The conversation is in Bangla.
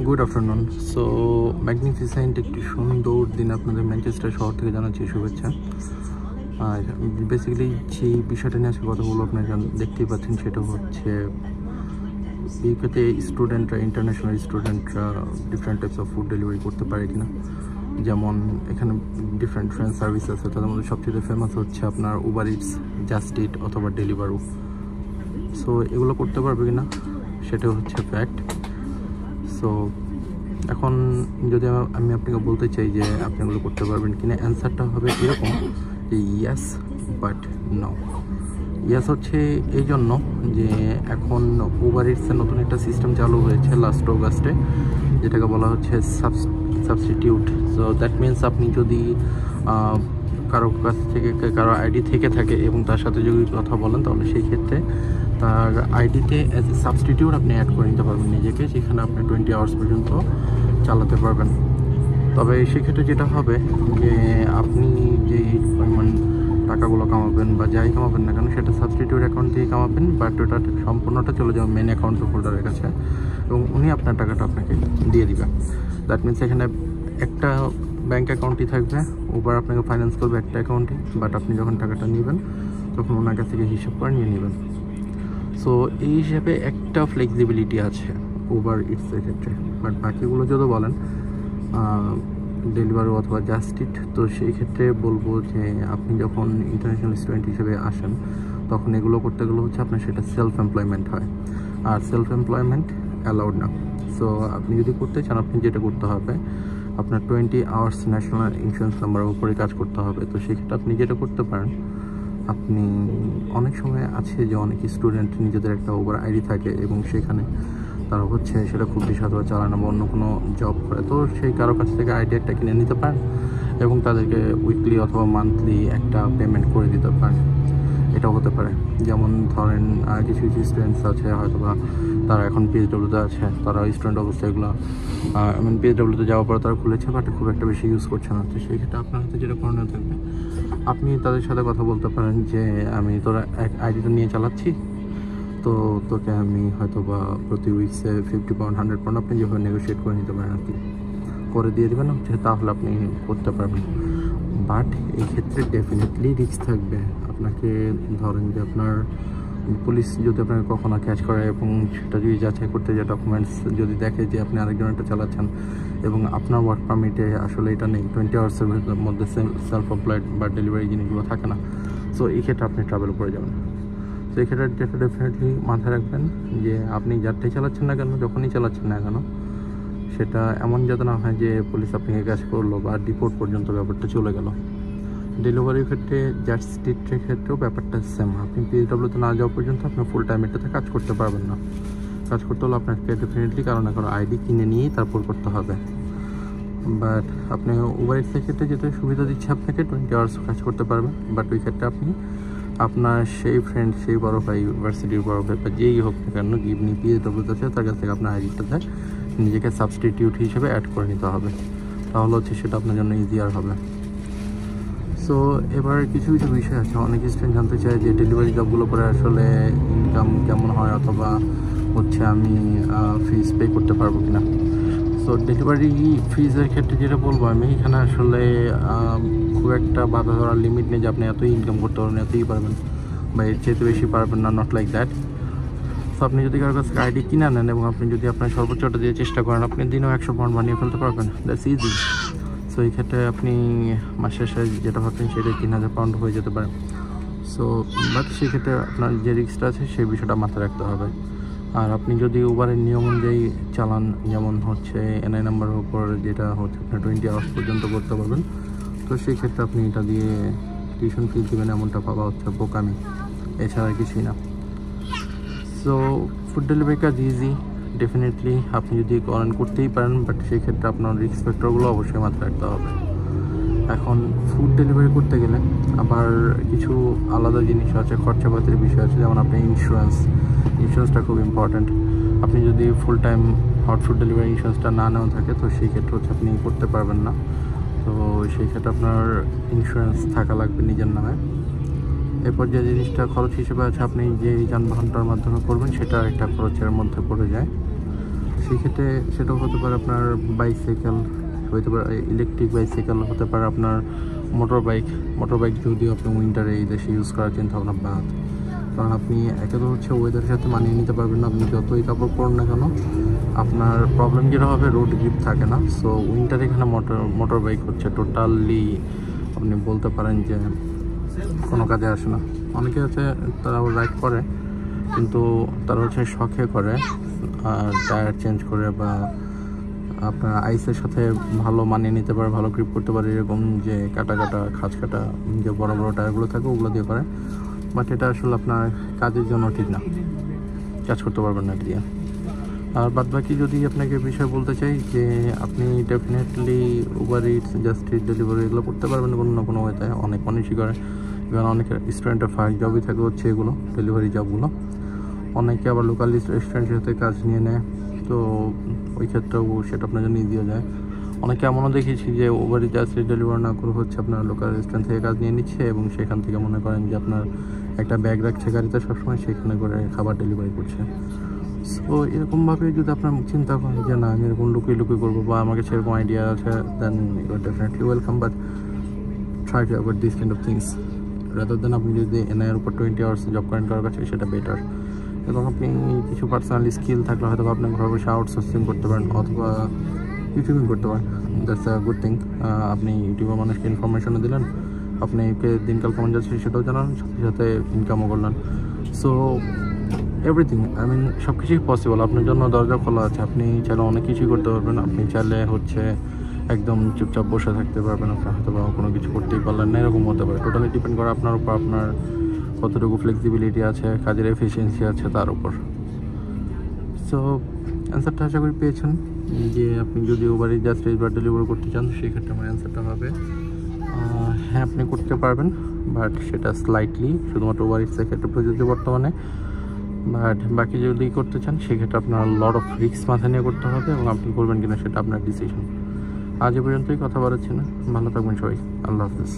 Good afternoon. সো ম্যাগনিফিসেন্ট একটি সুন্দর দিন আপনাদের ম্যানচেস্টার শহর থেকে জানাচ্ছি শুভেচ্ছা। আর বেসিক্যালি যে বিষয়টা নিয়ে আজকে কথা বলবো আপনারা দেখতেই পাচ্ছেন, সেটা হচ্ছে ইউকেতে স্টুডেন্টরা, ইন্টারন্যাশনাল স্টুডেন্টরা different types of food delivery করতে পারে কিনা। যেমন এখানে ডিফারেন্ট সার্ভিস আছে, তাদের মধ্যে সবচেয়ে ফেমাস হচ্ছে আপনার উবার ইটস, জাস্ট ইট অথবা ডেলিভারু। সো এগুলো করতে পারবে কিনা সেটা হচ্ছে ফ্যাক্ট। সো এখন যদি আমি আপনাকে বলতে চাই যে আপনি এগুলো করতে পারবেন কিনা, অ্যান্সারটা হবে এরকম যে ইয়াস বাট নো। ইয়াস হচ্ছে এই জন্য যে এখন উবার ইটসের নতুন একটা সিস্টেম চালু হয়েছে লাস্ট অগাস্টে, যেটাকে বলা হচ্ছে সাবস্টিটিউট। সো দ্যাট মিনস আপনি যদি কারো কাছ থেকে কারো আইডি থেকে থাকে এবং তার সাথে যদি কথা বলেন, তাহলে সেই ক্ষেত্রে তার আইডিতে অ্যাজ এ সাবস্টিটিউট আপনি অ্যাড করে নিতে পারবেন নিজেকে, যেখানে আপনি 20 আওয়ার্স পর্যন্ত চালাতে পারবেন। তবে সেক্ষেত্রে যেটা হবে যে আপনি যেই পরিমাণ টাকাগুলো কামাবেন বা যাই কামাবেন না কেন, সেটা সাবস্টিটিউট অ্যাকাউন্ট দিয়ে কামাবেন, বাট ওটা সম্পূর্ণটা চলে যাবে মেন অ্যাকাউন্ট হোল্ডারের কাছে এবং উনি আপনার টাকাটা আপনাকে দিয়ে দিবেন। দ্যাট মিনস এখানে একটা ব্যাঙ্ক অ্যাকাউন্টই থাকবে, উবার আপনাকে ফাইন্যান্স করবে একটা অ্যাকাউন্টই, বাট আপনি যখন টাকাটা নেবেন তখন ওনার কাছ থেকে হিসাব করে নিয়ে নেবেন। সো এই হিসাবে একটা ফ্লেক্সিবিলিটি আছে উবার ইটসের ক্ষেত্রে, বাট বাকিগুলো যদি বলেন ডেলিভারি অথবা জাস্ট ইট, তো সেই ক্ষেত্রে বলবো যে আপনি যখন ইন্টারন্যাশনাল স্টুডেন্ট হিসেবে আসেন তখন এগুলো করতে গেলে হচ্ছে আপনার সেটা সেলফ এমপ্লয়মেন্ট হয়, আর সেলফ এমপ্লয়মেন্ট অ্যালাউড না। সো আপনি যদি করতে চান, আপনি যেটা করতে হবে আপনার 20 আওয়ার্স ন্যাশনাল ইন্স্যুরেন্স নাম্বারের উপরে কাজ করতে হবে। তো সেক্ষেত্রে আপনি যেটা করতে পারেন, আপনি অনেক সময় আছে যে অনেক স্টুডেন্ট নিজেদের একটা উবার আইডি থাকে এবং সেখানে তারা হচ্ছে সেটা খুব বেশি অথবা চালায় না বা অন্য কোনো জব করে, তো সেই কারো কাছ থেকে আইডি একটা কিনে নিতে পারেন এবং তাদেরকে উইকলি অথবা মান্থলি একটা পেমেন্ট করে দিতে পারেন। এটাও হতে পারে। যেমন ধরেন কিছু কিছু স্টুডেন্টস আছে হয়তো বা তারা এখন পিএইচডব্লিউতে আছে, তারা স্টুডেন্ট অবস্থায় এগুলো পিএইচডব্লিউতে যাওয়ার পর তারা খুলেছে, বাট খুব একটা বেশি ইউজ করছে না। তো সেই ক্ষেত্রে আপনার হাতে যেটা করণীয় থাকবে, আপনি তাদের সাথে কথা বলতে পারেন যে আমি তোরা এক আইডিটা নিয়ে চালাচ্ছি, তো তোকে আমি হয়তো বা প্রতি উইকসে 50 পাউন্ড 100 পাউন্ড আপনি যেভাবে নেগোশিয়েট করে নিতে পারেন আর কি, করে দিয়ে দেবেন, তাহলে আপনি করতে পারবেন। বাট এই ক্ষেত্রে ডেফিনেটলি রিস্ক থাকবে। আপনাকে ধরেন যে আপনার পুলিশ যদি আপনাকে কখনো ক্যাচ করে এবং সেটা যদি যাচাই করতে যে ডকুমেন্টস যদি দেখে যে আপনি আরেকজনেরটা চালাচ্ছেন এবং আপনার ওয়ার্ক পারমিটে আসলে এটা নেই, 20 আওয়ার্সের মধ্যে সেলফ এমপ্লয়েড বা ডেলিভারি জিনিসগুলো থাকে না, সো এই ক্ষেত্রে আপনি ট্রাভেল করে যাবেন। তো এই ক্ষেত্রে যেটা ডেফিনেটলি মাথায় রাখবেন যে আপনি যারটাই চালাচ্ছেন না কেন, যখনই চালাচ্ছেন না কেন, সেটা এমন যাতে না হয় যে পুলিশ আপনাকে ক্যাচ করলো বা ডিপোর্ট পর্যন্ত ব্যাপারটা চলে গেল। ডেলিভারির ক্ষেত্রে জাস্ট ইটের ক্ষেত্রেও ব্যাপারটা সেম। আপনি পিএইচডব্লিউতে না যাওয়া পর্যন্ত আপনি ফুল টাইম এটাতে কাজ করতে পারবেন না। কাজ করতে হলে আপনাকে ডেফিনেটলি কারো না কারো আইডি কিনে নিয়েই তারপর করতে হবে। বাট আপনি উবার ইটসের ক্ষেত্রে যেটা সুবিধা দিচ্ছে, আপনাকে 20 আওয়ার্স কাজ করতে পারবেন, বাট ওই ক্ষেত্রে আপনি আপনার সেই ফ্রেন্ড, সেই বড় ভাই, ইউনিভার্সিটির বড় ভাই বা যেই হোক না কেন, যিনি পিএইচডব্লিউতে আছে তার কাছ থেকে আপনার আইডিটাতে নিজেকে সাবস্টিটিউট হিসেবে অ্যাড করে নিতে হবে, তাহলে হচ্ছে সেটা আপনার জন্য ইজিয়ার হবে। সো এবার কিছু কিছু বিষয় আছে, অনেক স্টুডেন্ট জানতে চায় যে ডেলিভারি জবগুলো করে আসলে ইনকাম কেমন হয় অথবা হচ্ছে আমি ফিস পে করতে পারবো কিনা। সো ডেলিভারি ফিজের ক্ষেত্রে যেটা বলবো আমি, এখানে আসলে খুব একটা বাধা ধরার লিমিট নেই যে আপনি এতই ইনকাম করতে পারবেন, এতই পারবেন বা এর চেয়ে বেশি পারবেন না, নট লাইক দ্যাট। সো আপনি যদি কারোর কাছ থেকে আইডি কিনে নেন এবং আপনি যদি আপনার সর্বোচ্চটা দিয়ে চেষ্টা করেন, আপনি দিনেও 100 পাউন্ড বানিয়ে ফেলতে পারবেন, দ্যাটস ইজি। সো এই ক্ষেত্রে আপনি মাসের শেষে যেটা ভাবছেন সেটাই 3000 পাউন্ড হয়ে যেতে পারে। সো বাট সেক্ষেত্রে আপনার যে রিস্কটা আছে সেই বিষয়টা মাথায় রাখতে হবে। আর আপনি যদি উবারের নিয়ম অনুযায়ী চালান, যেমন হচ্ছে এনআই নাম্বারের উপর যেটা হচ্ছে আপনার 20 আওয়ার্স পর্যন্ত করতে পারবেন, তো সেই ক্ষেত্রে আপনি এটা দিয়ে টিউশন ফিস দেবেন এমনটা পাওয়া হচ্ছে বোকামি, এছাড়া কিছুই না। সো ফুড ডেলিভারি কাজ ইজি, ডেফিনেটলি আপনি যদি করতেই পারেন, বাট সেই ক্ষেত্রে আপনার রিস্ক ফ্যাক্টরগুলো অবশ্যই মাথায় রাখতে হবে। এখন ফুড ডেলিভারি করতে গেলে আবার কিছু আলাদা জিনিস আছে, খরচাপাতির বিষয় আছে, যেমন আপনার ইন্স্যুরেন্সটা খুব ইম্পর্ট্যান্ট। আপনি যদি full time hot food delivery ইন্স্যুরেন্সটা না নেওয়া থাকে, তো সেই ক্ষেত্রে হচ্ছে আপনি করতে পারবেন না। তো সেই ক্ষেত্রে আপনার ইন্স্যুরেন্স থাকা লাগবে নিজের নামে। এরপর যে জিনিসটা খরচ হিসেবে আছে, আপনি যে যানবাহনটার মাধ্যমে করবেন সেটা একটা খরচের মধ্যে পড়ে যায়। সেই ক্ষেত্রে সেটাও হতে পারে আপনার বাইসাইকেল, হতে পারে ইলেকট্রিক বাইসাইকেল, হতে পারে আপনার মোটর বাইক যদিও আপনি উইন্টারে এই দেশে ইউজ করার চিন্তা ভাবনা বাদ, কারণ আপনি একে তো হচ্ছে ওয়েদারের সাথে মানিয়ে নিতে পারবেন না, আপনি যতই কাপড় পরুন না কেন আপনার প্রবলেম যেটা হবে রোড গ্রিপ থাকে না। সো উইন্টারে এখানে মোটর বাইক হচ্ছে টোটালি আপনি বলতে পারেন যে কোনো কাজে আসে না। অনেকে আছে তারা রাইড করে কিন্তু তারা হচ্ছে শখে করে, টায়ার চেঞ্জ করে বা আপনার আইসের সাথে ভালো মানিয়ে নিতে পারে, ভালো গ্রিপ করতে পারে, এরকম যে খাঁজ কাটা যে বড় বড় টায়ারগুলো থাকে ওগুলো দিয়ে করে। বাট এটা আসলে আপনার কাজের জন্য ঠিক না, কাজ করতে পারবেন না দিয়ে। আর বাদ বাকি যদি আপনাকে বিষয় বলতে চাই যে আপনি definitely Uber it's, just it delivery এগুলো করতে পারবেন কোনো না কোনো ওয়েতে। অনেক মানুষই করে, এবং অনেক স্টুডেন্টের ফার্স্ট জবই থাকে হচ্ছে এগুলো ডেলিভারি জবগুলো। অনেকে আবার লোকাল রেস্টুরেন্টের সাথে কাজ নিয়ে নেয়, তো ওই ক্ষেত্রেও সেটা আপনার জন্য ইজিও যায়। অনেকে এমনও দেখেছি যে উবার ইটস জাস্ট ডেলিভারি না করে হচ্ছে আপনার লোকাল রেস্টুরেন্ট থেকে কাজ নিয়ে নিচ্ছে এবং সেখান থেকে মনে করেন যে আপনার একটা ব্যাগ রাখছে গাড়িতে সবসময়, সেখানে করে খাবার ডেলিভারি করছে। সো এরকমভাবে যদি আপনার চিন্তা করেন যে না আমি এরকম লুকিয়ে করবো বা আমাকে সেরকম আইডিয়া আছে, then you are definitely welcome, but try to avoid this kind of things rather than আপনি যদি এনআইয়ের উপর 20 আওয়ার্স জব করেন কারোর কাছে, সেটা বেটার। এবং আপনি কিছু পার্সোনালি স্কিল থাকলে হয়তো আপনি ঘরে বসে আউটসোর্সিং করতে পারেন অথবা ইউটিউবিং করতে পারেন, দ্যাটস আ গুড থিং। আপনি ইউটিউবে মানুষকে ইনফরমেশনও দিলেন, আপনি দিনকাল কেমন যাচ্ছে সেটাও জানান, সাথে সাথে ইনকামও করলেন। সো এভরিথিং, আই মিন সব কিছুই পসিবল, আপনার জন্য দরজা খোলা আছে। আপনি চাইলে অনেক কিছুই করতে পারবেন, আপনি চাইলে হচ্ছে একদম চুপচাপ বসে থাকতে পারবেন, আপনি হয়তো বা কোনো কিছু করতেই পারলেন না, এরকম হতে পারে। টোটালি ডিপেন্ড করে আপনার উপর, আপনার কতটুকু ফ্লেক্সিবিলিটি আছে, কাজের এফিসিয়েন্সি আছে তার উপর। সো অ্যান্সারটা আশা করি পেয়েছেন যে আপনি যদি উবার ইটস জাস্ট ডেলিভারি করতে চান সেক্ষেত্রে আমার অ্যান্সারটা হবে হ্যাঁ আপনি করতে পারবেন, বাট সেটা স্লাইটলি শুধুমাত্র উবার ইটসের ক্ষেত্রে প্রযোজ্য বর্তমানে। বাট বাকি যদি করতে চান সেক্ষেত্রে আপনার লট অফ রিস্ক মাথা নিয়ে করতে হবে, এবং আপনি করবেন কিনা সেটা আপনার ডিসিশন। আজ এ পর্যন্তই, কথা বাড়াচ্ছি না, ভালো থাকবেন সবাই, আল্লাহ হাফিজ।